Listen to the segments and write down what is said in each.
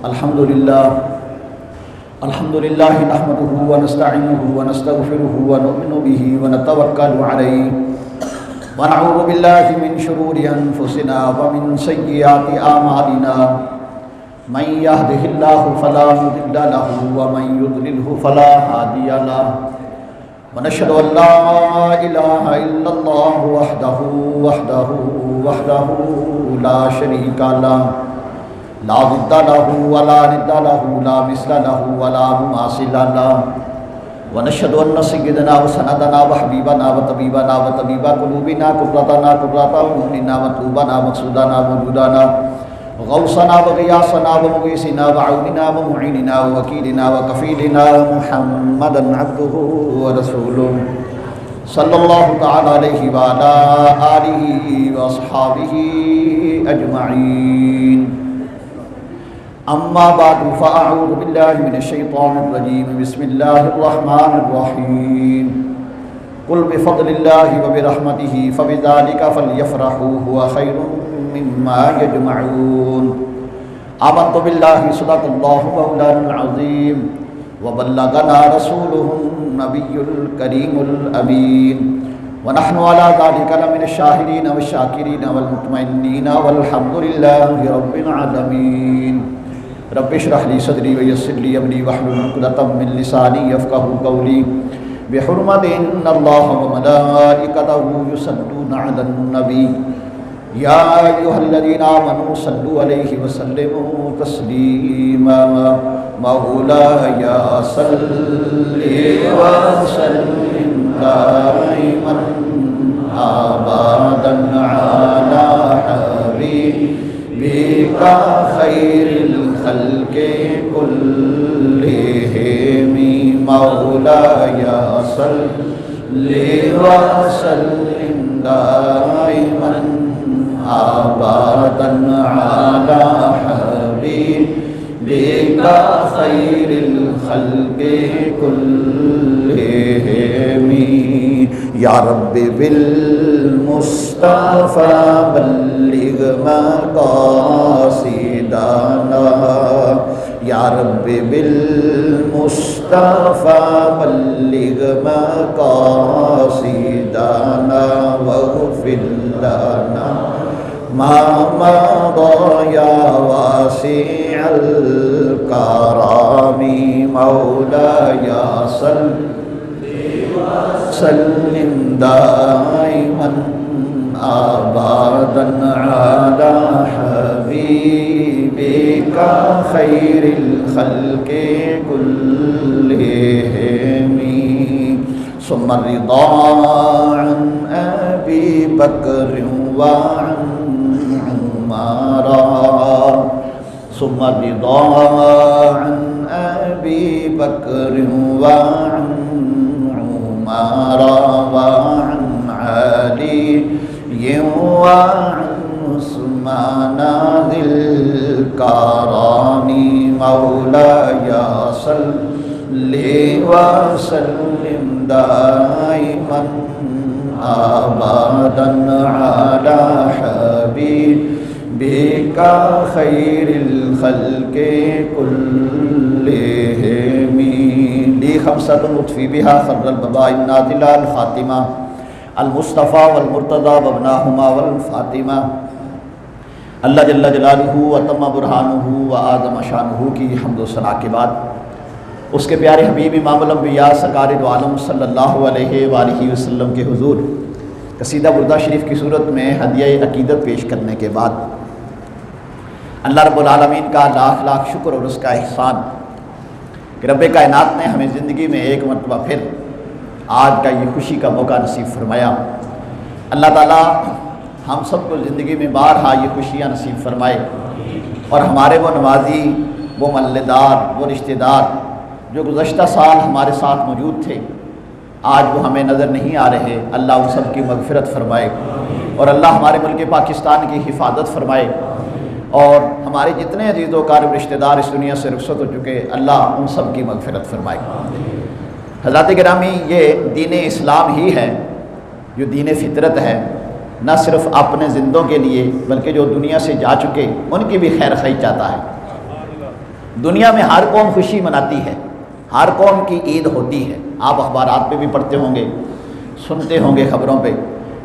الحمد لله نحمده ونستعينه ونستغفره ونؤمن به ونتوكل عليه ونعوذ بالله من شرور أنفسنا ومن سيئات أعمالنا من يهده الله فلا مضل له ومن يضلله فلا هادي له ونشهد أن لا إله إلا الله وحده لا شريك له لا ضد له ولا ند له لا مثل له ولا مماثل له ونشهد أن سيدنا وسندنا وحبيبنا وطبيبنا وطبيب قلوبنا قرتنا قرة أعيننا مطلوبنا مقصودنا موجودنا غوثنا وغياثنا ومغيثنا وعوننا ومعيننا ووكيلنا وكفيلنا محمدا عبده ورسوله صلى الله تعالى عليه وعلى آله وأصحابه أجمعين. أما بعد فأعوذ بالله من الشيطان الرجيم. بسم الله الرحمن الرحيم. قل بفضل الله وبرحمته فبذلك فليفرحوا هو خير مما يجمعون. آمنت بالله صدق الله مولانا العظيم وبلغنا رسوله النبي الكريم الأمين ونحن على ذلك لمن الشاهدين والشاكرين والمطمئنين والحمد لله رب العالمين. رب اشرح لي صدري ويسر لي امري واحلل عقدة من لساني يفقهوا قولي بحرمة ان الله وملائكته يصلون على النبي يا ايها الذين آمنوا صلوا عليه وسلموا تسليما. مولاي صل وسلم دائما ابدا على حبيبك خير الخلق كلهم. مولاي صل وسلم دائما ابدا على حبيبك خير الخلق كلهم. یا رب بالمصطفى بلغ مقاصدنا. یا رب بالمصطفى بلغ مقاصدنا واغفر لنا ما مضى يا واسع الكرم. مولاي صل وسلم دائما ابدا على حبيبك خير الخلق كلهم. ثم الرضا عن ابي بكر وعن عمر. ثم الرضا عن ابي بكر وعن عمر وعن علي وعن عثمان ذي الكرم. مولاي صل وسلم دائما ابدا على حبيبك خير الخلق كلهم. لي خمسة نطفي بها خر البباء النازلة الخاتمة المصطفى والمرتضى وابناهما والفاطمہ. اللہ جل جلالہ وتم برہانہ وآدم شانہ کی حمد و ثنا کے بعد اس کے پیارے حبیب امام الانبیاء سرکار دو عالم صلی اللہ علیہ وآلہ وسلم کے حضور قصیدہ بردہ شریف کی صورت میں ہدیہ عقیدت پیش کرنے کے بعد اللہ رب العالمین کا لاکھ لاکھ شکر اور اس کا احسان کہ رب کائنات نے ہمیں زندگی میں ایک مرتبہ پھر آج کا یہ خوشی کا موقع نصیب فرمایا. اللہ تعالیٰ ہم سب کو زندگی میں بارہا یہ خوشیاں نصیب فرمائے اور ہمارے وہ نوازی، وہ ملدار، وہ رشتہ دار جو گزشتہ سال ہمارے ساتھ موجود تھے آج وہ ہمیں نظر نہیں آ رہے، اللہ ان سب کی مغفرت فرمائے اور اللہ ہمارے ملک پاکستان کی حفاظت فرمائے اور ہمارے جتنے عزیز و قارب رشتہ دار اس دنیا سے رخصت ہو چکے اللہ ان سب کی مغفرت فرمائے. حضرات گرامی، یہ دین اسلام ہی ہے جو دین فطرت ہے، نہ صرف اپنے زندوں کے لیے بلکہ جو دنیا سے جا چکے ان کی بھی خیر خواہی چاہتا ہے. دنیا میں ہر قوم خوشی مناتی ہے، ہر قوم کی عید ہوتی ہے، آپ اخبارات پہ بھی پڑھتے ہوں گے، سنتے ہوں گے خبروں پہ،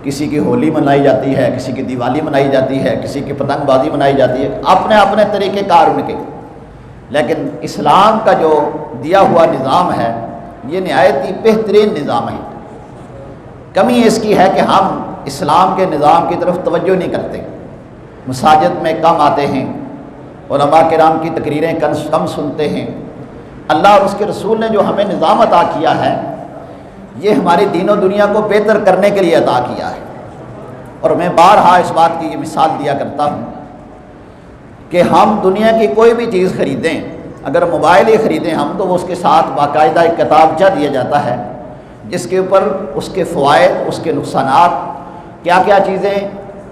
کسی کی ہولی منائی جاتی ہے، کسی کی دیوالی منائی جاتی ہے، کسی کی پتنگ بازی منائی جاتی ہے، اپنے اپنے طریقے کار ان کے۔ لیکن اسلام کا جو دیا ہوا نظام ہے یہ نہایت ہی بہترین نظام ہے۔ کمی اس کی ہے کہ ہم اسلام کے نظام کی طرف توجہ نہیں کرتے، مساجد میں کم آتے ہیں، علماء کرام کی تقریریں کم سنتے ہیں۔ اللہ اور اس کے رسول نے جو ہمیں نظام عطا کیا ہے یہ ہماری دین و دنیا کو بہتر کرنے کے لیے عطا کیا ہے۔ اور میں بارہا اس بات کی یہ مثال دیا کرتا ہوں کہ ہم دنیا کی کوئی بھی چیز خریدیں، اگر موبائل ہی خریدیں ہم تو وہ اس کے ساتھ باقاعدہ ایک کتابچہ دیا جاتا ہے جس کے اوپر اس کے فوائد، اس کے نقصانات، کیا کیا چیزیں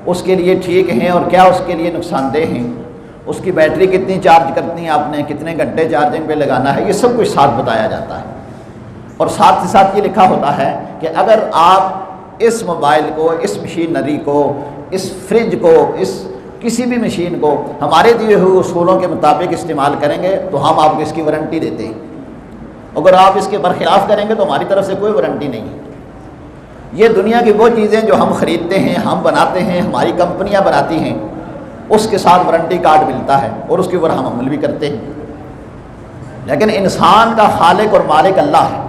اس کے لیے ٹھیک ہیں اور کیا اس کے لیے نقصان دہ ہیں، اس کی بیٹری کتنی چارج کرنی ہے آپ نے، کتنے گھنٹے چارجنگ پہ لگانا ہے، یہ سب کچھ ساتھ بتایا جاتا ہے۔ اور ساتھ ہی ساتھ یہ لکھا ہوتا ہے کہ اگر آپ اس موبائل کو، اس مشینری کو، اس فریج کو، اس کسی بھی مشین کو ہمارے دیے ہوئے اصولوں کے مطابق استعمال کریں گے تو ہم آپ کو اس کی وارنٹی دیتے ہیں، اگر آپ اس کے برخلاف کریں گے تو ہماری طرف سے کوئی وارنٹی نہیں ہے۔ یہ دنیا کی وہ چیزیں جو ہم خریدتے ہیں، ہم بناتے ہیں، ہماری کمپنیاں بناتی ہیں، اس کے ساتھ وارنٹی کارڈ ملتا ہے اور اس کے اوپر ہم عمل بھی کرتے ہیں۔ لیکن انسان کا خالق اور مالک اللہ ہے،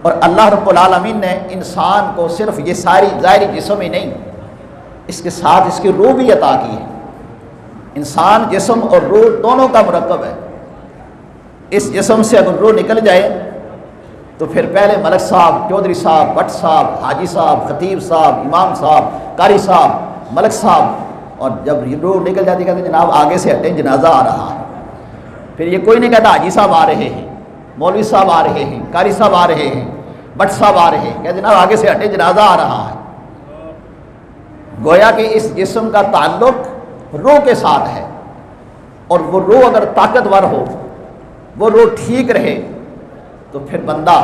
اور اللہ رب العالمین نے انسان کو صرف یہ ساری ظاہری جسم ہی نہیں، اس کے ساتھ اس کی روح بھی عطا کی ہے۔ انسان جسم اور روح دونوں کا مرکب ہے۔ اس جسم سے اگر روح نکل جائے تو پھر پہلے ملک صاحب، چودھری صاحب، بٹ صاحب، حاجی صاحب، خطیب صاحب، امام صاحب، قاری صاحب، ملک صاحب، اور جب روح نکل جاتی کہتے ہیں جناب آگے سے ہٹیں جنازہ آ رہا ہے۔ پھر یہ کوئی نہیں کہتا حاجی صاحب آ رہے ہیں، مولوی صاحب آ رہے ہیں، قاری صاحب آ رہے ہیں، بٹ صاحب آ رہے ہیں، کہتے جناب آگے سے ہٹیں جنازہ آ رہا ہے۔ گویا کہ اس جسم کا تعلق روح کے ساتھ ہے، اور وہ روح اگر طاقتور ہو، وہ روح ٹھیک رہے تو پھر بندہ،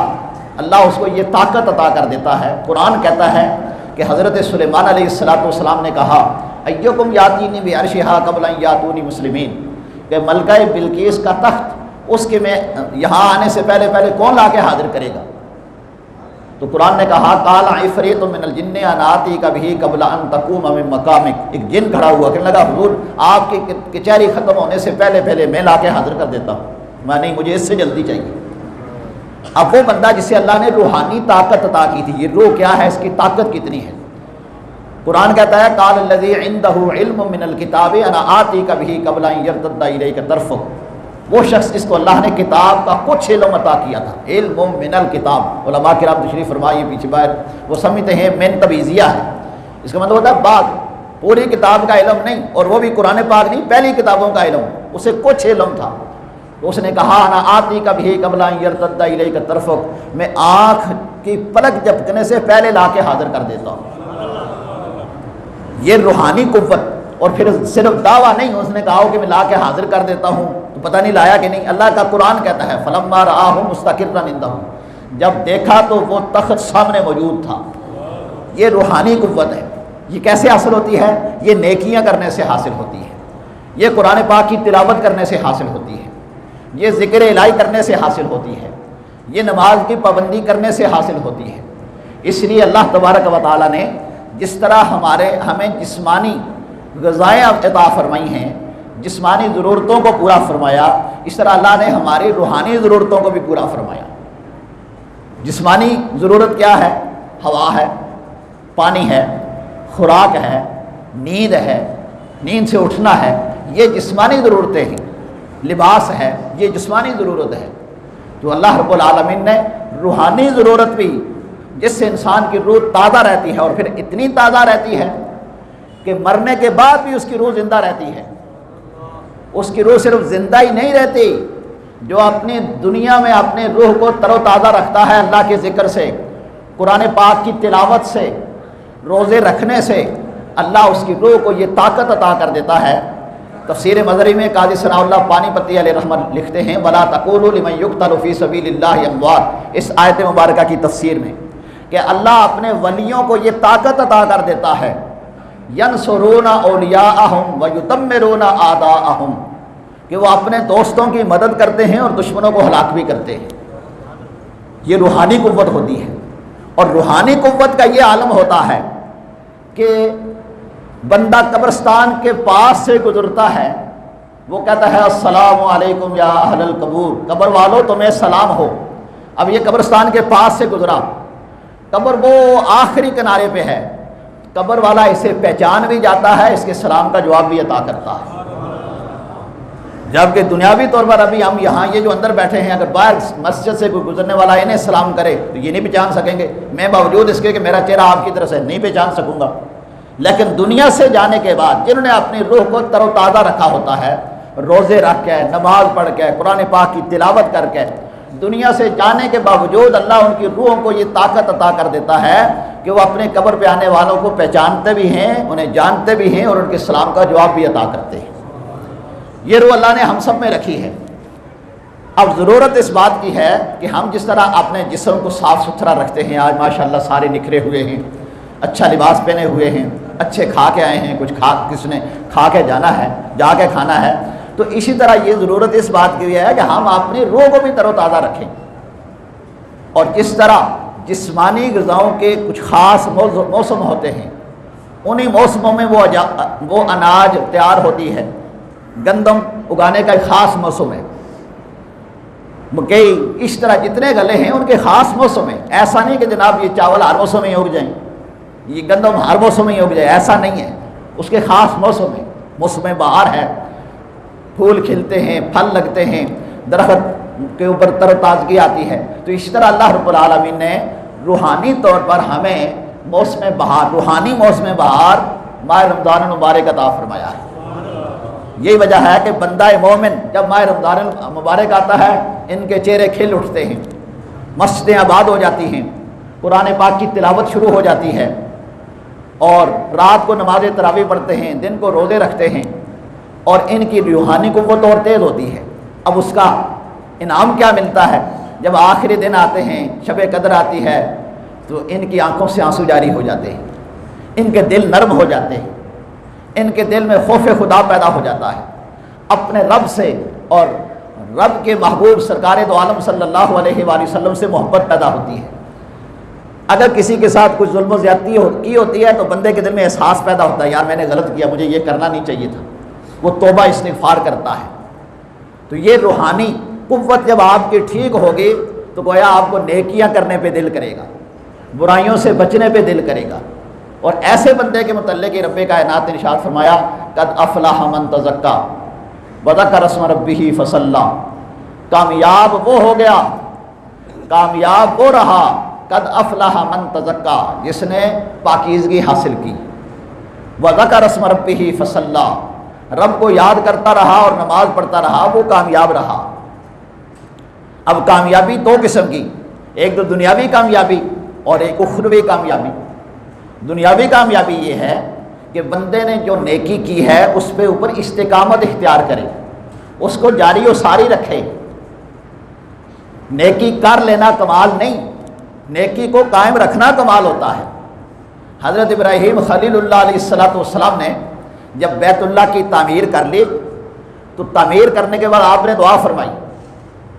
اللہ اس کو یہ طاقت عطا کر دیتا ہے۔ قرآن کہتا ہے کہ حضرت سلیمان علیہ السلام نے کہا ایکم یاتینی بعرشہا قبل ان یاتونی مسلمین، کہ ملکہ بلقیس کا تخت اس کے میں یہاں آنے سے پہلے کون لا کے حاضر کرے گا؟ تو قرآن نے کہا قال عفریت من الجن انا آتیک بہ قبل ان تقوم من مقامک، ایک جن کھڑا ہوا کہنے لگا حضور آپ کی کچہری ختم ہونے سے پہلے میں لا کے حاضر کر دیتا ہوں، میں نہیں، مجھے اس سے جلدی چاہیے۔ اب وہ بندہ جسے اللہ نے روحانی طاقت عطا کی تھی، یہ روح کیا ہے، اس کی طاقت کتنی ہے؟ قرآن کہتا ہے قال الذی عندہ علم من الکتاب انا آتیک بہ قبل ان یرتد الیک طرفک، وہ شخص جس کو اللہ نے کتاب کا کچھ علم عطا کیا تھا، علم من الکتاب، علماء کرام تشریف فرمائیے پیچھے باہر، وہ سمجھتے ہیں من تبعیضیہ ہے، اس کا مطلب ہوتا ہے بعض، پوری کتاب کا علم نہیں، اور وہ بھی قرآن پاک نہیں، پہلی کتابوں کا علم، اسے کچھ علم تھا۔ تو اس نے کہا انا آتیک بہ قبل ان یرتد الیک طرفک، میں آنکھ کی پلک جھپکنے سے پہلے لا کے حاضر کر دیتا ہوں۔ یہ روحانی قوت، اور پھر صرف دعویٰ نہیں، اس نے کہا کہ میں لا کے حاضر کر دیتا ہوں، تو پتہ نہیں لایا کہ نہیں۔ اللہ کا قرآن کہتا ہے فلما رآہ مستقرا عندہ، جب دیکھا تو وہ تخت سامنے موجود تھا۔ یہ روحانی قوت ہے۔ یہ کیسے حاصل ہوتی ہے؟ یہ نیکیاں کرنے سے حاصل ہوتی ہے، یہ قرآن پاک کی تلاوت کرنے سے حاصل ہوتی ہے، یہ ذکر الہی کرنے سے حاصل ہوتی ہے، یہ نماز کی پابندی کرنے سے حاصل ہوتی ہے۔ اس لیے اللہ تبارک و تعالیٰ نے جس طرح ہمیں جسمانی غذائیں عطا فرمائی ہیں، جسمانی ضرورتوں کو پورا فرمایا، اس طرح اللہ نے ہماری روحانی ضرورتوں کو بھی پورا فرمایا۔ جسمانی ضرورت کیا ہے؟ ہوا ہے، پانی ہے، خوراک ہے، نیند ہے، نیند سے اٹھنا ہے، یہ جسمانی ضرورتیں ہیں، لباس ہے، یہ جسمانی ضرورت ہے۔ تو اللہ رب العالمین نے روحانی ضرورت بھی، جس سے انسان کی روح تازہ رہتی ہے، اور پھر اتنی تازہ رہتی ہے کہ مرنے کے بعد بھی اس کی روح زندہ رہتی ہے۔ اس کی روح صرف زندہ ہی نہیں رہتی، جو اپنی دنیا میں اپنے روح کو تر و تازہ رکھتا ہے اللہ کے ذکر سے، قرآن پاک کی تلاوت سے، روزے رکھنے سے، اللہ اس کی روح کو یہ طاقت عطا کر دیتا ہے۔ تفسیر مظہری میں قاضی ثناء اللہ پانی پتی علیہ رحمت لکھتے ہیں وَلَا تَقُولُوا لِمَن يُقْتَلُ فِي سَبِيلِ اللَّهِ أَمْوَاتٌ، اس آیت مبارکہ کی تفسیر میں کہ اللہ اپنے ولیوں کو یہ طاقت عطا کر دیتا ہے، يَنْصُرُونَ أَوْلِيَاءَهُمْ وَيُدَمِّرُونَ أَعْدَاءَهُمْ، کہ وہ اپنے دوستوں کی مدد کرتے ہیں اور دشمنوں کو ہلاک بھی کرتے ہیں۔ یہ روحانی قوت ہوتی ہے، اور روحانی قوت کا یہ عالم ہوتا ہے کہ بندہ قبرستان کے پاس سے گزرتا ہے، وہ کہتا ہے السلام علیکم یا اہل القبور، قبر والو تمہیں سلام ہو۔ اب یہ قبرستان کے پاس سے گزرا، قبر وہ آخری کنارے پہ ہے، قبر والا اسے پہچان بھی جاتا ہے، اس کے سلام کا جواب بھی عطا کرتا ہے۔ جبکہ دنیاوی طور پر ابھی ہم یہاں یہ جو اندر بیٹھے ہیں، اگر باہر مسجد سے کوئی گزرنے والا انہیں سلام کرے تو یہ نہیں پہچان سکیں گے، میں باوجود اس کے کہ میرا چہرہ آپ کی طرف سے نہیں پہچان سکوں گا۔ لیکن دنیا سے جانے کے بعد جنہوں نے اپنی روح کو تر و تازہ رکھا ہوتا ہے، روزے رکھ کے، نماز پڑھ کے، قرآن پاک کی تلاوت کر کے، دنیا سے جانے کے باوجود اللہ ان کی روحوں کو یہ طاقت عطا کر دیتا ہے کہ وہ اپنے قبر پہ آنے والوں کو پہچانتے بھی ہیں، انہیں جانتے بھی ہیں، اور ان کے سلام کا جواب بھی عطا کرتے ہیں۔ یہ روح اللہ نے ہم سب میں رکھی ہے۔ اب ضرورت اس بات کی ہے کہ ہم جس طرح اپنے جسم کو صاف ستھرا رکھتے ہیں، آج ماشاءاللہ سارے نکھرے ہوئے ہیں، اچھا لباس پہنے ہوئے ہیں، اچھے کھا کے آئے ہیں، کس نے کھا کے جانا ہے، جا کے کھانا ہے، تو اسی طرح یہ ضرورت اس بات کی ہے کہ ہم اپنی روح کو بھی تر و تازہ رکھیں، اور جس طرح جسمانی غذاؤں کے کچھ خاص موسم ہوتے ہیں، انہی موسموں میں وہ اناج تیار ہوتی ہے۔ گندم اگانے کا ایک خاص موسم ہے، مکئی، اس طرح جتنے گلے ہیں ان کے خاص موسم ہے۔ ایسا نہیں کہ جناب یہ چاول ہر موسم میں اگ جائیں، یہ گندم ہر موسم میں اگ جائے، ایسا نہیں ہے، اس کے خاص موسم ہے۔ موسم بہار ہے، پھول کھلتے ہیں، پھل لگتے ہیں، درخت کے اوپر تر و تازگی آتی ہے۔ تو اسی طرح اللہ رب العالمین نے روحانی طور پر ہمیں موسم بہار، روحانی موسم بہار ماہ رمضان المبارک عطا فرمایا ہے۔ یہی وجہ ہے کہ بندہ مومن جب ماہ رمضان المبارک آتا ہے، ان کے چہرے کھل اٹھتے ہیں، مسجدیں آباد ہو جاتی ہیں، قرآن پاک کی تلاوت شروع ہو جاتی ہے، اور رات کو نماز تراویح پڑھتے ہیں، دن کو روزے رکھتے ہیں، اور ان کی روحانی قوت اور تیز ہوتی ہے۔ اب اس کا انعام کیا ملتا ہے؟ جب آخری دن آتے ہیں، شب قدر آتی ہے، تو ان کی آنکھوں سے آنسو جاری ہو جاتے ہیں، ان کے دل نرم ہو جاتے ہیں، ان کے دل میں خوف خدا پیدا ہو جاتا ہے، اپنے رب سے اور رب کے محبوب سرکار دو عالم صلی اللہ علیہ وآلہ وسلم سے محبت پیدا ہوتی ہے۔ اگر کسی کے ساتھ کچھ ظلم و زیادتی کی ہوتی ہے تو بندے کے دل میں احساس پیدا ہوتا ہے، یار میں نے غلط کیا، مجھے یہ کرنا نہیں چاہیے تھا، وہ توبہ استغفار کرتا ہے۔ تو یہ روحانی قوت جب آپ کی ٹھیک ہوگی تو گویا آپ کو نیکیاں کرنے پہ دل کرے گا، برائیوں سے بچنے پہ دل کرے گا۔ اور ایسے بندے کے متعلق رب کائنات نے ارشاد فرمایا قد افلح من تزکا وذکر اسم ربہ فصلی، کامیاب وہ ہو گیا، کامیاب وہ رہا، قد افلح من تزکا، جس نے پاکیزگی حاصل کی، وذکر اسم ربہ فصلی، رب کو یاد کرتا رہا اور نماز پڑھتا رہا، وہ کامیاب رہا۔ اب کامیابی دو قسم کی، ایک تو دنیاوی کامیابی اور ایک اخروی کامیابی۔ دنیاوی کامیابی یہ ہے کہ بندے نے جو نیکی کی ہے اس پہ اوپر استقامت اختیار کرے، اس کو جاری و ساری رکھے۔ نیکی کر لینا کمال نہیں، نیکی کو قائم رکھنا کمال ہوتا ہے۔ حضرت ابراہیم خلیل اللہ علیہ السلام نے جب بیت اللہ کی تعمیر کر لی تو تعمیر کرنے کے بعد آپ نے دعا فرمائی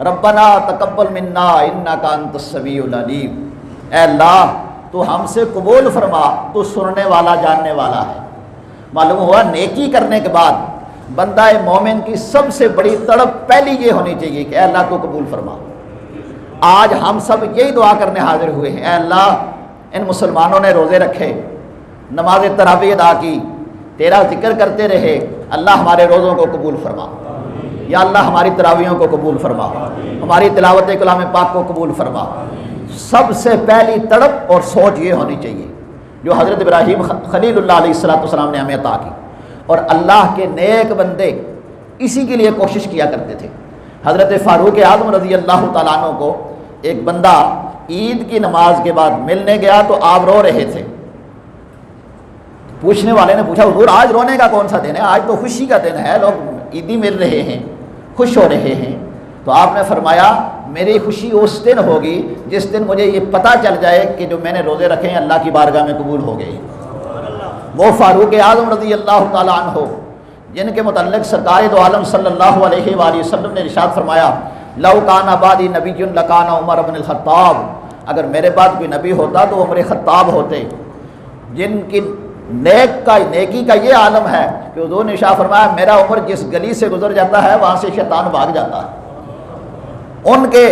ربنا تقبل منا انک انت السمیع العلیم، اے اللہ تو ہم سے قبول فرما، تو سننے والا جاننے والا ہے۔ معلوم ہوا نیکی کرنے کے بعد بندہ مومن کی سب سے بڑی تڑپ پہلی یہ ہونی چاہیے کہ اے اللہ تو قبول فرما۔ آج ہم سب یہی دعا کرنے حاضر ہوئے ہیں، اے اللہ ان مسلمانوں نے روزے رکھے، نماز تراویح ادا کی، تیرا ذکر کرتے رہے، اللہ ہمارے روزوں کو قبول فرما، یا اللہ ہماری تراویحوں کو قبول فرما، ہماری تلاوت کلام پاک کو قبول فرما۔ سب سے پہلی تڑپ اور سوچ یہ ہونی چاہیے جو حضرت ابراہیم خلیل اللہ علیہ السلام نے ہمیں عطا کی، اور اللہ کے نیک بندے اسی کے لیے کوشش کیا کرتے تھے۔ حضرت فاروق اعظم رضی اللہ تعالیٰ عنہ کو ایک بندہ عید کی نماز کے بعد ملنے گیا تو آپ رو رہے تھے۔ پوچھنے والے نے پوچھا حضور آج رونے کا کون سا دن ہے؟ آج تو خوشی کا دن ہے، لوگ عیدی مل رہے ہیں، خوش ہو رہے ہیں۔ تو آپ نے فرمایا میری خوشی اس دن ہوگی جس دن مجھے یہ پتہ چل جائے کہ جو میں نے روزے رکھے ہیں اللہ کی بارگاہ میں قبول ہو گئے۔ وہ فاروق اعظم رضی اللہ تعالیٰ عنہ جن کے متعلق سرکار دو عالم صلی اللہ علیہ وآلہ وسلم نے ارشاد فرمایا لو کان بعدی نبی لکان عمر بن الخطاب، اگر میرے بعد کوئی نبی ہوتا تو عمر خطاب ہوتے، جن کی نیکی کا یہ عالم ہے کہ حضور نے ارشاد فرمایا میرا عمر جس گلی سے گزر جاتا ہے وہاں سے شیطان بھاگ جاتا ہے۔ ان کے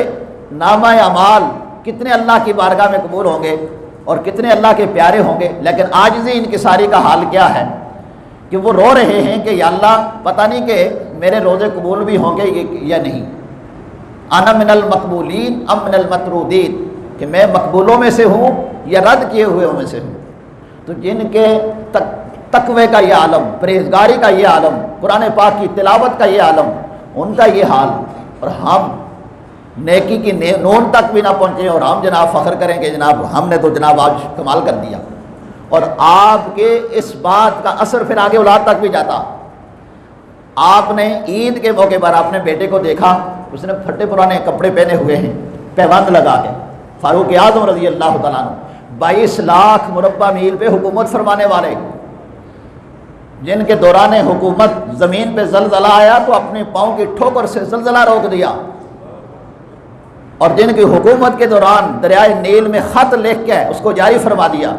نامہ اعمال کتنے اللہ کی بارگاہ میں قبول ہوں گے اور کتنے اللہ کے پیارے ہوں گے، لیکن عاجزی انکساری کا حال کیا ہے کہ وہ رو رہے ہیں کہ یا اللہ پتہ نہیں کہ میرے روزے قبول بھی ہوں گے یا نہیں، انا من المقبولین ام من المطرودین، کہ میں مقبولوں میں سے ہوں یا رد کیے ہوئے میں سے ہوں۔ تو جن کے تقوی کا یہ عالم، پرہیزگاری کا یہ عالم، قرآن پاک کی تلاوت کا یہ عالم، ان کا یہ حال، اور ہم نیکی کی نون تک بھی نہ پہنچے اور ہم جناب فخر کریں کہ جناب ہم نے تو جناب آج کمال کر دیا۔ اور آپ کے اس بات کا اثر پھر آگے اولاد تک بھی جاتا۔ آپ نے عید کے موقع پر اپنے بیٹے کو دیکھا، اس نے پھٹے پرانے کپڑے پہنے ہوئے ہیں، پیوند لگا کے، فاروق اعظم رضی اللہ تعالیٰ عنہ 22 لاکھ مربع میل پہ حکومت فرمانے والے، جن کے دوران حکومت زمین پہ زلزلہ آیا تو اپنے پاؤں کی ٹھوکر سے زلزلہ روک دیا، اور جن کی حکومت کے دوران دریائے نیل میں خط لکھ کے اس کو جاری فرما دیا،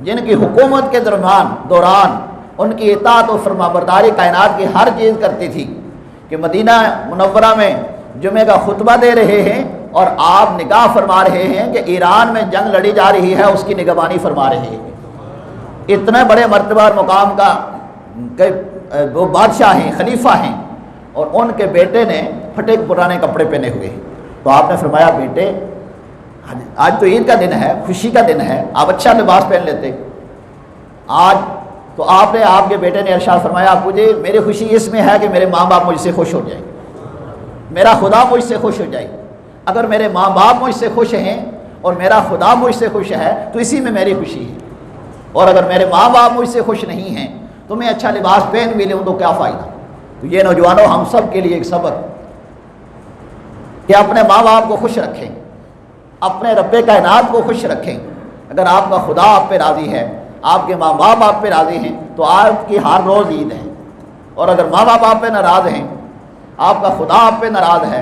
جن کی حکومت کے دوران ان کی اطاعت و فرما برداری کائنات کی ہر چیز کرتی تھی، کہ مدینہ منورہ میں جمعہ کا خطبہ دے رہے ہیں اور آپ نگاہ فرما رہے ہیں کہ ایران میں جنگ لڑی جا رہی ہے، اس کی نگہبانی فرما رہے ہیں۔ اتنے بڑے مرتبہ اور مقام کا وہ بادشاہ ہیں، خلیفہ ہیں، اور ان کے بیٹے نے پھٹے پرانے کپڑے پہنے ہوئے ہیں۔ تو آپ نے فرمایا بیٹے آج تو عید کا دن ہے، خوشی کا دن ہے، آپ اچھا لباس پہن لیتے آج۔ تو آپ نے، آپ کے بیٹے نے ارشاد فرمایا مجھے میری خوشی اس میں ہے کہ میرے ماں باپ مجھ سے خوش ہو جائیں، میرا خدا مجھ سے خوش ہو جائے۔ اگر میرے ماں باپ مجھ سے خوش ہیں اور میرا خدا مجھ سے خوش ہے تو اسی میں میری خوشی ہے، اور اگر میرے ماں باپ مجھ سے خوش نہیں ہیں تو میں اچھا لباس پہن بھی لوں تو کیا فائدہ۔ تو یہ نوجوانوں ہم سب کے لیے ایک سبق کہ اپنے ماں باپ کو خوش رکھیں، اپنے رب کائنات کو خوش رکھیں۔ اگر آپ کا خدا آپ پہ راضی ہے، آپ کے ماں باپ آپ پہ راضی ہیں تو آپ کی ہر روز عید ہے، اور اگر ماں باپ آپ پہ ناراض ہیں، آپ کا خدا آپ پہ ناراض ہے،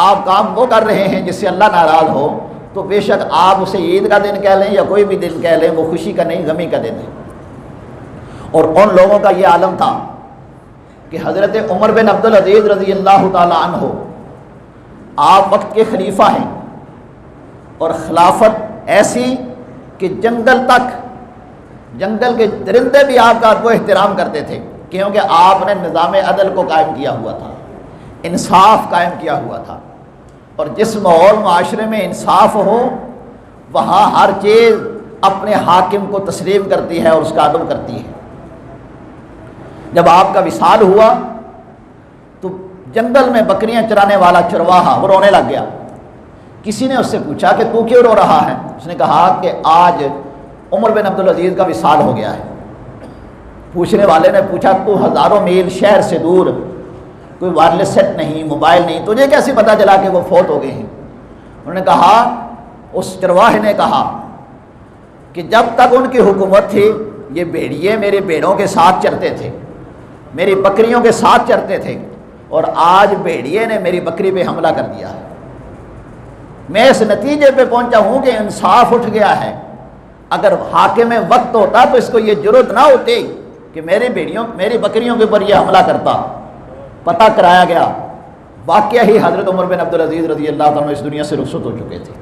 آپ کام وہ کر رہے ہیں جس سے اللہ ناراض ہو، تو بے شک آپ اسے عید کا دن کہہ لیں یا کوئی بھی دن کہہ لیں، وہ خوشی کا نہیں غمی کا دن ہے۔ اور ان لوگوں کا یہ عالم تھا کہ حضرت عمر بن عبدالعزیز رضی اللہ تعالی عنہ آپ وقت کے خلیفہ ہیں، اور خلافت ایسی کہ جنگل کے درندے بھی آپ کا وہ احترام کرتے تھے، کیونکہ آپ نے نظام عدل کو قائم کیا ہوا تھا، انصاف قائم کیا ہوا تھا، اور جس ماحول معاشرے میں انصاف ہو وہاں ہر چیز اپنے حاکم کو تسلیم کرتی ہے اور اس کا عدل کرتی ہے۔ جب آپ کا وصال ہوا تو جنگل میں بکریاں چرانے والا چرواہا وہ رونے لگ گیا۔ کسی نے اس سے پوچھا کہ تو کیوں رو رہا ہے؟ اس نے کہا کہ آج عمر بن عبدالعزیز کا وصال ہو گیا ہے۔ پوچھنے والے نے پوچھا تو ہزاروں میل شہر سے دور، کوئی وائرلیس سیٹ نہیں، موبائل نہیں، تجھے کیسے پتہ چلا کہ وہ فوت ہو گئے ہیں؟ انہوں نے کہا، اس چرواہے نے کہا کہ جب تک ان کی حکومت تھی یہ بھیڑیے میرے بھیڑوں کے ساتھ چرتے تھے، میری بکریوں کے ساتھ چرتے تھے، اور آج بھیڑیے نے میری بکری پہ حملہ کر دیا ہے۔ میں اس نتیجے پہ پہنچا ہوں کہ انصاف اٹھ گیا ہے۔ اگر حاکم وقت ہوتا تو اس کو یہ جرأت نہ ہوتی کہ میری بکریوں کے اوپر یہ حملہ کرتا۔ پتہ کرایا گیا، واقعہ ہی حضرت عمر بن عبدالعزیز رضی اللہ تعالیٰ اس دنیا سے رخصت ہو چکے تھے،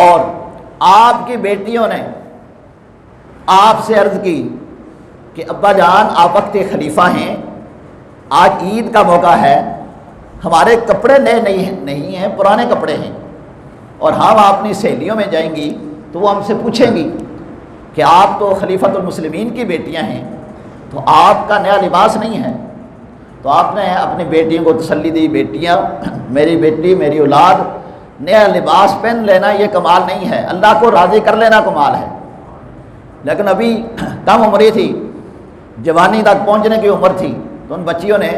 اور آپ کی بیٹیوں نے آپ سے عرض کی کہ ابا جان آپ وقت خلیفہ ہیں، آج عید کا موقع ہے، ہمارے کپڑے نئے نہیں ہیں، پرانے کپڑے ہیں، اور ہم اپنی سہیلیوں میں جائیں گی تو وہ ہم سے پوچھیں گی کہ آپ تو خلیفۃ المسلمین کی بیٹیاں ہیں تو آپ کا نیا لباس نہیں ہے۔ تو آپ نے اپنی بیٹیوں کو تسلی دی، بیٹیاں، میری بیٹی، میری اولاد، نیا لباس پہن لینا یہ کمال نہیں ہے، اللہ کو راضی کر لینا کمال ہے۔ لیکن ابھی کم عمری تھی، جوانی تک پہنچنے کی عمر تھی، تو ان بچیوں نے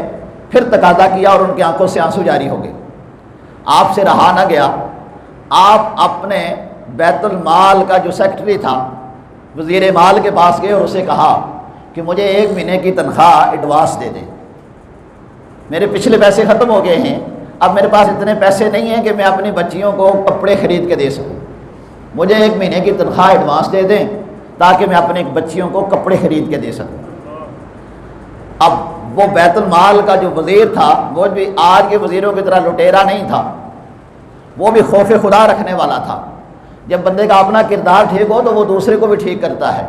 پھر تقاضا کیا اور ان کی آنکھوں سے آنسو جاری ہو گئے۔ آپ سے رہا نہ گیا، آپ اپنے بیت المال کا جو سیکرٹری تھا، وزیر مال کے پاس گئے اور اسے کہا کہ مجھے 1 مہینے کی تنخواہ ایڈوانس دے دیں، میرے پچھلے پیسے ختم ہو گئے ہیں، اب میرے پاس اتنے پیسے نہیں ہیں کہ میں اپنی بچیوں کو کپڑے خرید کے دے سکوں، مجھے 1 مہینے کی تنخواہ ایڈوانس دے دیں تاکہ میں اپنی بچیوں کو کپڑے خرید کے دے سکوں۔ اب وہ بیت المال کا جو وزیر تھا وہ بھی آج کے وزیروں کی طرح لٹیرا نہیں تھا، وہ بھی خوف خدا رکھنے والا تھا۔ جب بندے کا اپنا کردار ٹھیک ہو تو وہ دوسرے کو بھی ٹھیک کرتا ہے۔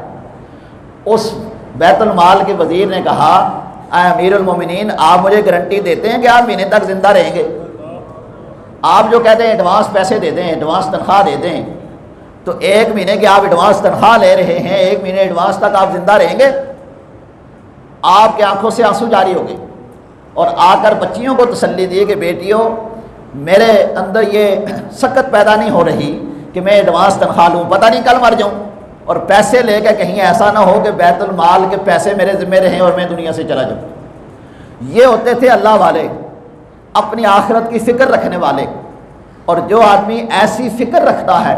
اس بیت المال کے وزیر نے کہا، اے امیر المومنین، آپ مجھے گارنٹی دیتے ہیں کہ آپ مہینے تک زندہ رہیں گے؟ آپ جو کہتے ہیں ایڈوانس پیسے دے دیں، ایڈوانس تنخواہ دے دیں، تو 1 مہینے کی آپ ایڈوانس تنخواہ لے رہے ہیں، 1 مہینے ایڈوانس تک آپ زندہ رہیں گے؟ آپ کے آنکھوں سے آنسو جاری ہو گئے اور آ کر بچیوں کو تسلی دی کہ بیٹیوں، میرے اندر یہ سکت پیدا نہیں ہو رہی کہ میں ایڈوانس تنخواہ لوں، پتہ نہیں کل مر جاؤں اور پیسے لے کے کہیں ایسا نہ ہو کہ بیت المال کے پیسے میرے ذمہ رہیں اور میں دنیا سے چلا جاؤں۔ یہ ہوتے تھے اللہ والے، اپنی آخرت کی فکر رکھنے والے۔ اور جو آدمی ایسی فکر رکھتا ہے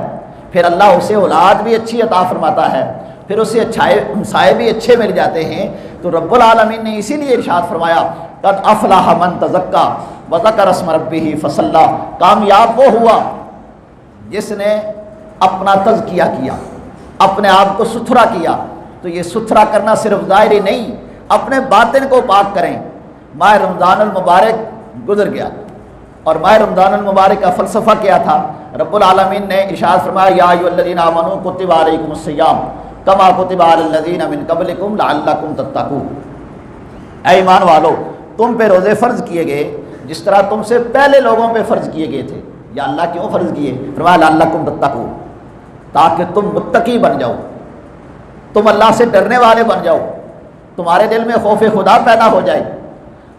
پھر اللہ اسے اولاد بھی اچھی عطا فرماتا ہے، پھر اسے ہمسائے بھی اچھے مل جاتے ہیں۔ تو رب العالمین نے اسی لیے ارشاد فرمایا، قد افلح من تزکا وذکر اسم ربہ فصلی، کامیاب وہ ہوا جس نے اپنا تزکیہ کیا، اپنے آپ کو ستھرا کیا۔ تو یہ ستھرا کرنا صرف ظاہری نہیں، اپنے باطن کو پاک کریں۔ ماہ رمضان المبارک گزر گیا اور ماہ رمضان المبارک کا فلسفہ کیا تھا؟ رب العالمین نے ارشاد فرمایا، یا ایھا الذین آمنوا کتب علیکم الصیام کما کتب علی الذین من قبلکم لعلکم تتقون، اے ایمان والو، تم پہ روزے فرض کیے گئے جس طرح تم سے پہلے لوگوں پہ فرض کیے گئے تھے۔ یا اللہ کیوں فرض کیے؟ فرمایا لعلکم تتقون، تاکہ تم متقی بن جاؤ، تم اللہ سے ڈرنے والے بن جاؤ، تمہارے دل میں خوف خدا پیدا ہو جائے۔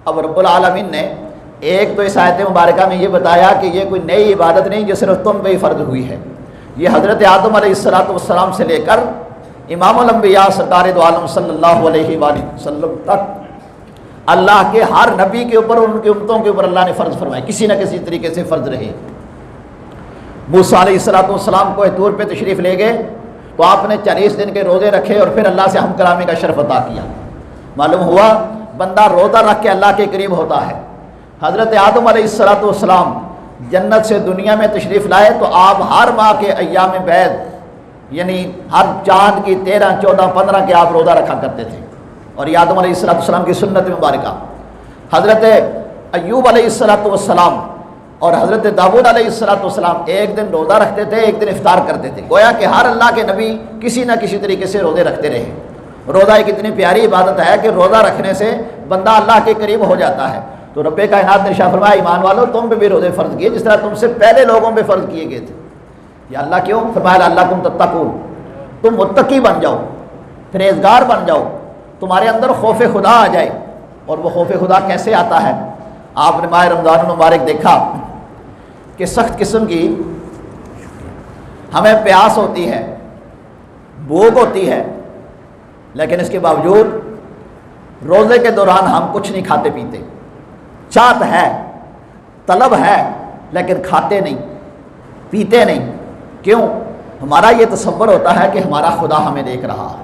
اب رب العالمین نے ایک تو اس آیت مبارکہ میں یہ بتایا کہ یہ کوئی نئی عبادت نہیں جو صرف تم پہ ہی فرض ہوئی ہے، یہ حضرت آدم علیہ السلام سے لے کر امام الانبیاء سرکار دو عالم صلی اللہ علیہ وآلہ وسلم تک اللہ کے ہر نبی کے اوپر اور ان کی امتوں کے اوپر اللہ نے فرض فرمائے، کسی نہ کسی طریقے سے فرض رہے۔ موسیٰ علیہ السلام کو طور پہ تشریف لے گئے تو آپ نے 40 دن کے روزے رکھے اور پھر اللہ سے ہم کلامی کا شرف عطا کیا۔ معلوم ہوا بندہ روزہ رکھ کے اللہ کے قریب ہوتا ہے۔ حضرت آدم علیہ السلام جنت سے دنیا میں تشریف لائے تو آپ ہر ماہ کے ایام بیض، یعنی ہر چاند کی 13، 14، 15 کے آپ روزہ رکھا کرتے تھے، اور یہ آدم علیہ السلام کی سنت مبارکہ۔ حضرت ایوب علیہ السلام اور حضرت داؤد علیہ السلام ایک دن روزہ رکھتے تھے، ایک دن افطار کرتے تھے، گویا کہ ہر اللہ کے نبی کسی نہ کسی طریقے سے روزے رکھتے رہے۔ روزہ ایک اتنی پیاری عبادت ہے کہ روزہ رکھنے سے بندہ اللہ کے قریب ہو جاتا ہے۔ تو رب کائنات نے ارشاد فرمایا، ایمان والو، تم پہ بھی روزے فرض کیے جس طرح تم سے پہلے لوگوں پہ فرض کیے گئے تھے۔ یا اللہ کیوں؟ فرمایا لعلکم تتقون، تم متقی بن جاؤ، پرہیزگار بن جاؤ، تمہارے اندر خوف خدا آ جائے۔ اور وہ خوف خدا کیسے آتا ہے؟ آپ نے ماہ رمضان المبارک دیکھا کہ سخت قسم کی ہمیں پیاس ہوتی ہے، بھوک ہوتی ہے، لیکن اس کے باوجود روزے کے دوران ہم کچھ نہیں کھاتے پیتے۔ چاہت ہے، طلب ہے، لیکن کھاتے نہیں، پیتے نہیں۔ کیوں؟ ہمارا یہ تصور ہوتا ہے کہ ہمارا خدا ہمیں دیکھ رہا ہے۔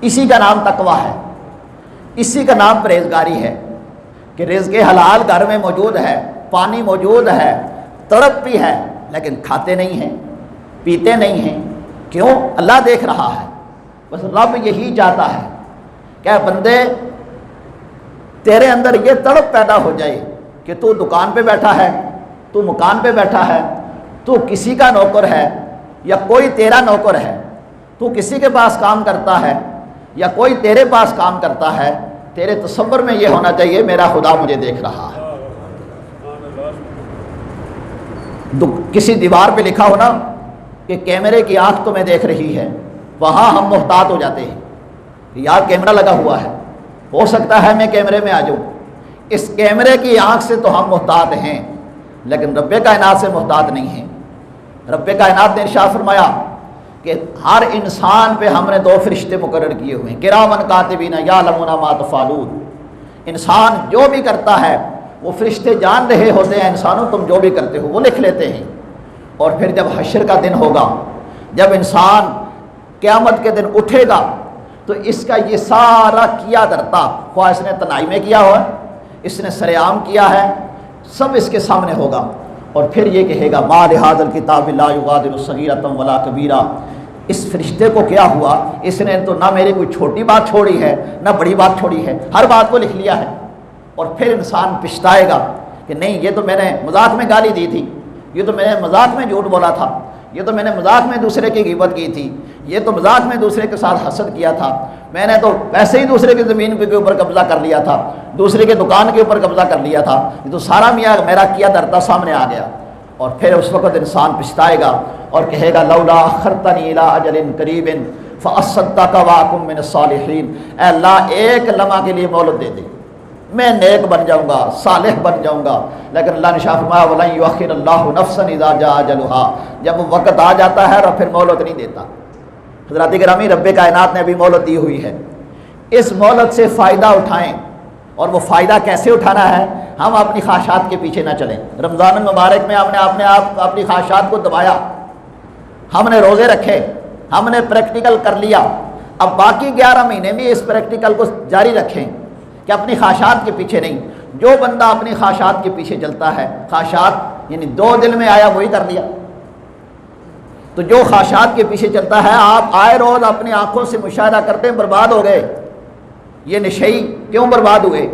اسی کا نام تقویٰ ہے، اسی کا نام پرہیزگاری ہے کہ رزق حلال گھر میں موجود ہے، پانی موجود ہے، تڑپ بھی ہے، لیکن کھاتے نہیں ہیں، پیتے نہیں ہیں۔ کیوں؟ اللہ دیکھ رہا ہے۔ بس رب یہی چاہتا ہے کہ بندے تیرے اندر یہ تڑپ پیدا ہو جائے کہ تو دکان پہ بیٹھا ہے، تو مکان پہ بیٹھا ہے، تو کسی کا نوکر ہے یا کوئی تیرا نوکر ہے، تو کسی کے پاس کام کرتا ہے یا کوئی تیرے پاس کام کرتا ہے، تیرے تصور میں یہ ہونا چاہیے میرا خدا مجھے دیکھ رہا ہے۔ کسی دیوار پہ لکھا ہو نا کہ کیمرے کی آنکھ تمہیں دیکھ رہی ہے، وہاں ہم محتاط ہو جاتے ہیں کہ یار کیمرہ لگا ہوا ہے، ہو سکتا ہے میں کیمرے میں آ جاؤں۔ اس کیمرے کی آنکھ سے تو ہم محتاط ہیں، لیکن رب کائنات سے محتاط نہیں ہیں۔ رب کائنات نے ارشاد فرمایا کہ ہر انسان پہ ہم نے 2 فرشتے مقرر کیے ہوئے ہیں، کرامن کاتبین یعلمون ما تفعلون۔ انسان جو بھی کرتا ہے وہ فرشتے جان رہے ہوتے ہیں، انسانوں تم جو بھی کرتے ہو وہ لکھ لیتے ہیں۔ اور پھر جب حشر کا دن ہوگا، جب انسان قیامت کے دن اٹھے گا تو اس کا یہ سارا کیا درتا، خواہ اس نے تنہائی میں کیا ہوا، اس نے سر عام کیا ہے، سب اس کے سامنے ہوگا، اور پھر یہ کہے گا ما لہذا الکتاب لا یغادر صغیرۃ ولا کبیرہ، اس فرشتے کو کیا ہوا، اس نے تو نہ میری کوئی چھوٹی بات چھوڑی ہے نہ بڑی بات چھوڑی ہے، ہر بات کو لکھ لیا ہے۔ اور پھر انسان پچھتائے گا کہ نہیں، یہ تو میں نے مذاق میں گالی دی تھی، یہ تو میں نے مذاق میں جھوٹ بولا تھا، یہ تو میں نے مذاق میں دوسرے کی غیبت کی تھی، یہ تو مذاق میں دوسرے کے ساتھ حسد کیا تھا، میں نے تو ویسے ہی دوسرے کی زمین کے اوپر قبضہ کر لیا تھا، دوسرے کے دکان کے اوپر قبضہ کر لیا تھا، یہ تو سارا میرا کیا درتا سامنے آ گیا۔ اور پھر اس وقت انسان پچھتائے گا اور کہے گا لولا اخرتنی الی اجل قریب فاصدق واکن من الصالحین، اے اللہ ایک لمحہ کے لیے مہلت دے دے، میں نیک بن جاؤں گا، صالح بن جاؤں گا۔ لیکن اللہ نے شاہ فرمایا ولن یؤخر اللہ نفسا اذا جاء اجلها، جب وقت آ جاتا ہے اور پھر مہلت نہیں دیتا۔ حضرات گرامی، رب کائنات نے ابھی مہلت دی ہوئی ہے، اس مہلت سے فائدہ اٹھائیں، اور وہ فائدہ کیسے اٹھانا ہے؟ ہم اپنی خواہشات کے پیچھے نہ چلیں۔ رمضان المبارک میں ہم نے اپنی خواہشات کو دبایا، ہم نے روزے رکھے، ہم نے پریکٹیکل کر لیا، اب باقی 11 مہینے میں اس پریکٹیکل کو جاری رکھیں کہ اپنی خواہشات کے پیچھے نہیں۔ جو بندہ اپنی خواہشات کے پیچھے چلتا ہے، خواہشات یعنی 2 دل میں آیا وہی کر لیا، تو جو خواہشات کے پیچھے چلتا ہے، آپ آئے روز اپنی آنکھوں سے مشاہدہ کرتے ہیں برباد ہو گئے۔ یہ نشئی کیوں برباد ہوئے؟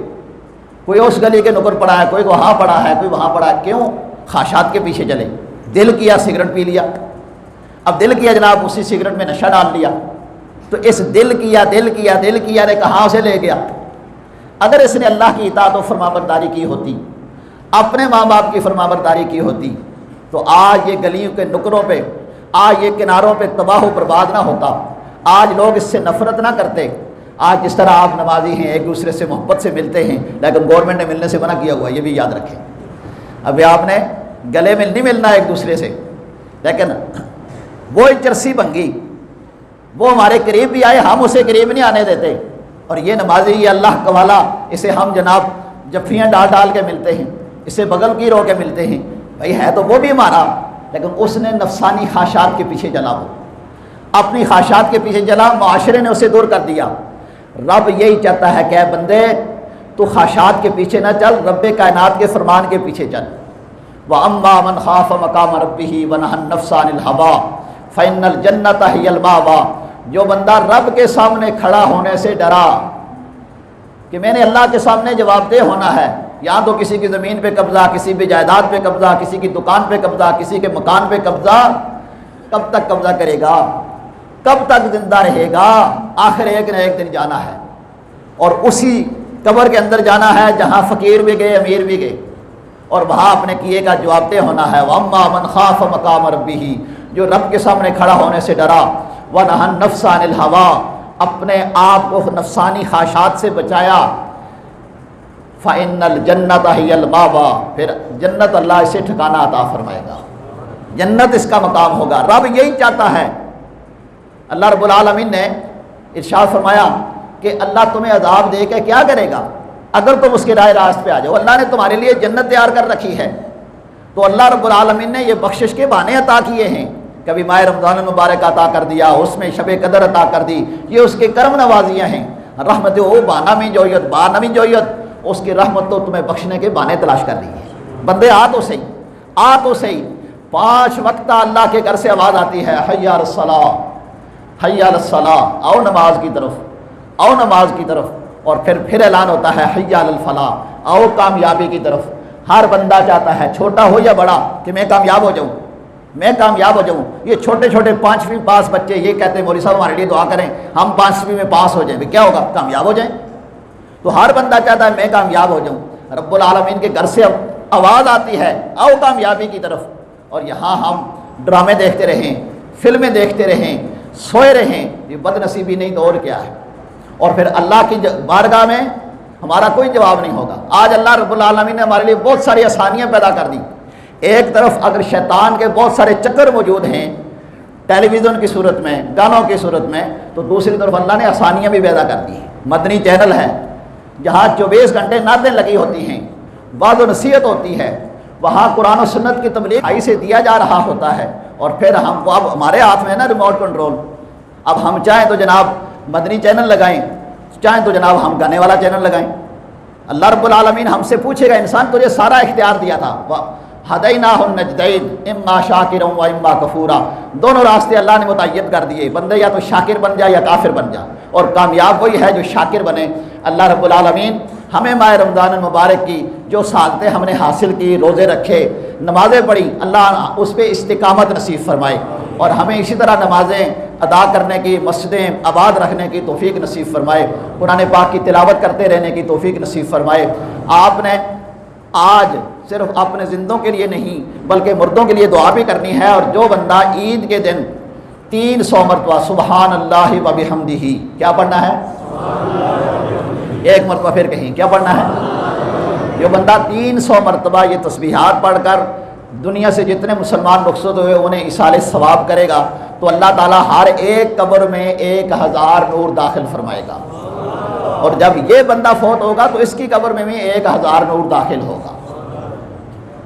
کوئی اس گلی کے نکر پڑا ہے، کوئی وہاں پڑا ہے، کوئی وہاں پڑا ہے، کیوں؟ خواہشات کے پیچھے چلے۔ دل کیا سگریٹ پی لیا، اب دل کیا جناب اسی سگریٹ میں نشہ ڈال لیا، تو اس دل کیا نے کہاں سے لے گیا؟ اگر اس نے اللہ کی اطاعت و فرمانبرداری کی ہوتی، اپنے ماں باپ کی فرمانبرداری کی ہوتی، تو آج یہ گلیوں کے نکروں پہ، آج یہ کناروں پہ تباہ و برباد نہ ہوتا، آج لوگ اس سے نفرت نہ کرتے۔ آج جس طرح آپ نمازی ہیں، ایک دوسرے سے محبت سے ملتے ہیں، لیکن گورنمنٹ نے ملنے سے منع کیا ہوا ہے، یہ بھی یاد رکھیں۔ ابھی آپ نے گلے میں نہیں ملنا ایک دوسرے سے، لیکن وہ چرسی بنگی، وہ ہمارے قریب بھی آئے، ہم اسے قریب نہیں آنے دیتے، اور یہ نمازی، یہ اللہ کا والا، اسے ہم جناب جفیاں ڈال کے ملتے ہیں، اسے بغل کی رو کے ملتے ہیں، بھائی ہے تو وہ بھی ہمارا، لیکن اس نے نفسانی خواہشات کے پیچھے چلا، وہ اپنی خواہشات کے پیچھے چلا، معاشرے نے اسے دور کر دیا۔ رب یہی چاہتا ہے کہ اے بندے تو خواہشات کے پیچھے نہ چل، رب کائنات کے فرمان کے پیچھے چل۔ وَأَمَّا مَنْ خَافَ مَقَامَ رَبِّهِ وَنَهَى النَّفْسَ عَنِ الْهَوَىٰ فَإِنَّ الْجَنَّةَ هِيَ الْمَأْوَىٰ، جو بندہ رب کے سامنے کھڑا ہونے سے ڈرا کہ میں نے اللہ کے سامنے جواب دہ ہونا ہے، یہاں تو کسی کی زمین پہ قبضہ، کسی بھی جائیداد پہ قبضہ، کسی کی دکان پہ قبضہ، کسی کے مکان پہ قبضہ، کب تک قبضہ کرے گا؟ کب تک زندہ رہے گا؟ آخر ایک نہ ایک دن جانا ہے، اور اسی قبر کے اندر جانا ہے جہاں فقیر بھی گئے، امیر بھی گئے، اور وہاں اپنے کیے کا جواب دہ ہونا ہے۔ وَأَمَّا مَنْ خَافَ مَقَامَ رَبِّهِ، جو رب کے سامنے کھڑا ہونے سے ڈرا، وَنَهَى النَّفْسَ عَنِ الْهَوَىٰ، اپنے آپ کو نفسانی خواہشات سے بچایا، فَإِنَّ الْجَنَّةَ هِيَ الْمَأْوَىٰ، پھر جنت اللہ اسے ٹھکانہ عطا فرمائے گا، جنت اس کا مقام ہوگا۔ رب یہی چاہتا ہے۔ اللہ رب العالمین نے ارشاد فرمایا کہ اللہ تمہیں عذاب دے کے کیا کرے گا اگر تم اس کے راہ راست پہ آ جاؤ۔ اللہ نے تمہارے لیے جنت تیار کر رکھی ہے، تو اللہ رب العالمین نے یہ بخشش کے بہانے عطا کیے ہیں، کبھی ماہ رمضان المبارک عطا کر دیا، اس میں شب قدر عطا کر دی، یہ اس کے کرم نوازیاں ہیں۔ رحمت او بانا میں جویت، بانا میں جویت، اس کی رحمت تو تمہیں بخشنے کے بہانے تلاش کر دی ہے۔ بندے آ تو صحیح، آ تو صحیح۔ 5 وقتہ اللہ کے گھر سے آواز آتی ہے، حی علی الصلاۃ، حی علی الصلاۃ، آؤ نماز کی طرف، آؤ نماز کی طرف، اور پھر اعلان ہوتا ہے حی علی الفلاح، آؤ کامیابی کی طرف۔ ہر بندہ چاہتا ہے، چھوٹا ہو یا بڑا، کہ میں کامیاب ہو جاؤں، میں کامیاب ہو جاؤں۔ یہ چھوٹے چھوٹے 5ویں پاس بچے یہ کہتے ہیں مولوی صاحب ہمارے لیے دعا کریں، ہم 5ویں میں پاس ہو جائیں، کیا ہوگا؟ کامیاب ہو جائیں۔ تو ہر بندہ چاہتا ہے میں کامیاب ہو جاؤں۔ رب العالمین کے گھر سے آواز آتی ہے، آؤ کامیابی کی طرف، اور یہاں ہم ڈرامے دیکھتے رہیں، فلمیں دیکھتے رہیں، سوئے رہیں، یہ بد نصیبی نہیں تو اور کیا ہے۔ اور پھر اللہ کی بارگاہ میں ہمارا کوئی جواب نہیں ہوگا۔ آج اللہ رب العالمین نے ہمارے لیے بہت ساری آسانیاں پیدا کر دی۔ ایک طرف اگر شیطان کے بہت سارے چکر موجود ہیں ٹیلی ویژن کی صورت میں، گانوں کی صورت میں، تو دوسری طرف اللہ نے آسانیاں بھی پیدا کر دی ہیں۔ مدنی چینل ہے جہاں 24 گھنٹے نعتیں لگی ہوتی ہیں، وعظ و نصیحت ہوتی ہے، وہاں قرآن و سنت کی تبلیغ آئی سے دیا جا رہا ہوتا ہے، اور پھر اب ہمارے ہاتھ میں ہے نا ریموٹ کنٹرول۔ اب ہم چاہیں تو جناب مدنی چینل لگائیں، چاہیں تو جناب ہم گانے والا چینل لگائیں۔ اللہ رب العالمین ہم سے پوچھے گا انسان تجھے سارا اختیار دیا تھا، ہدیناہ النجدین اما شاکرا و اما کفورا، دونوں راستے اللہ نے متعین کر دیے، بندے یا تو شاکر بن جا یا کافر بن جا، اور کامیاب وہی ہے جو شاکر بنے۔ اللہ رب العالمین ہمیں ماہ رمضان المبارک کی جو سعادتیں ہم نے حاصل کی، روزے رکھے، نمازیں پڑھی، اللہ اس پہ استقامت نصیب فرمائے، اور ہمیں اسی طرح نمازیں ادا کرنے کی، مسجدیں آباد رکھنے کی توفیق نصیب فرمائے، قرآن پاک کی تلاوت کرتے رہنے کی توفیق نصیب فرمائے۔ آپ نے آج صرف اپنے زندوں کے لیے نہیں بلکہ مردوں کے لیے دعا بھی کرنی ہے، اور جو بندہ عید کے دن 300 مرتبہ سبحان اللہ و بحمدہ کیا پڑھنا ہے؟ ایک مرتبہ پھر کہیں کیا پڑھنا ہے؟ جو بندہ 300 مرتبہ یہ تسبیحات پڑھ کر دنیا سے جتنے مسلمان رخصت ہوئے انہیں ایصال ثواب کرے گا تو اللہ تعالیٰ ہر ایک قبر میں 1000 نور داخل فرمائے گا، اور جب یہ بندہ فوت ہوگا تو اس کی قبر میں بھی 1000 نور داخل ہوگا۔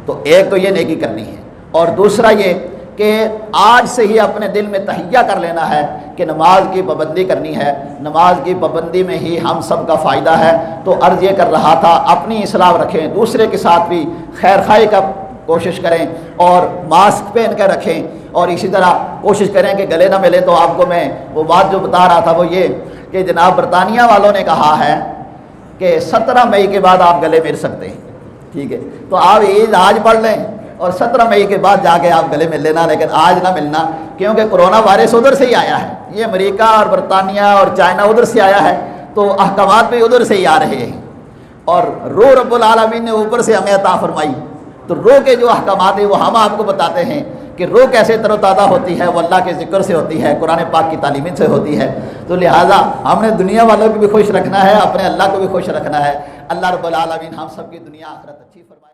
تو ایک تو یہ نیکی کرنی ہے، اور دوسرا یہ کہ آج سے ہی اپنے دل میں تہیہ کر لینا ہے کہ نماز کی پابندی کرنی ہے، نماز کی پابندی میں ہی ہم سب کا فائدہ ہے۔ تو عرض یہ کر رہا تھا اپنی اصلاح رکھیں، دوسرے کے ساتھ بھی خیر خواہی کا کوشش کریں، اور ماسک پہن کے رکھیں، اور اسی طرح کوشش کریں کہ گلے نہ ملیں۔ تو آپ کو میں وہ بات جو بتا رہا تھا وہ یہ کہ جناب برطانیہ والوں نے کہا ہے کہ 17 مئی کے بعد آپ گلے مل سکتے ہیں، ٹھیک ہے؟ تو آپ عید آج پڑھ لیں اور 17 مئی کے بعد جا کے آپ گلے مل لینا، لیکن آج نہ ملنا، کیونکہ کرونا وائرس ادھر سے ہی آیا ہے، یہ امریکہ اور برطانیہ اور چائنا ادھر سے آیا ہے، تو احکامات بھی ادھر سے ہی آ رہے ہیں، اور روح رب العالمین نے اوپر سے ہمیں عطا فرمائی، تو روح کے جو احکامات ہیں وہ ہم آپ کو بتاتے ہیں کہ روح کیسے تر و تازہ ہوتی ہے، وہ اللہ کے ذکر سے ہوتی ہے، قرآن پاک کی تعلیمین سے ہوتی ہے۔ تو لہٰذا ہم نے دنیا والوں کو بھی خوش رکھنا ہے، اپنے اللہ کو بھی خوش رکھنا ہے۔ اللہ رب العالمین ہم سب کی دنیا آخرت اچھی فرمائے۔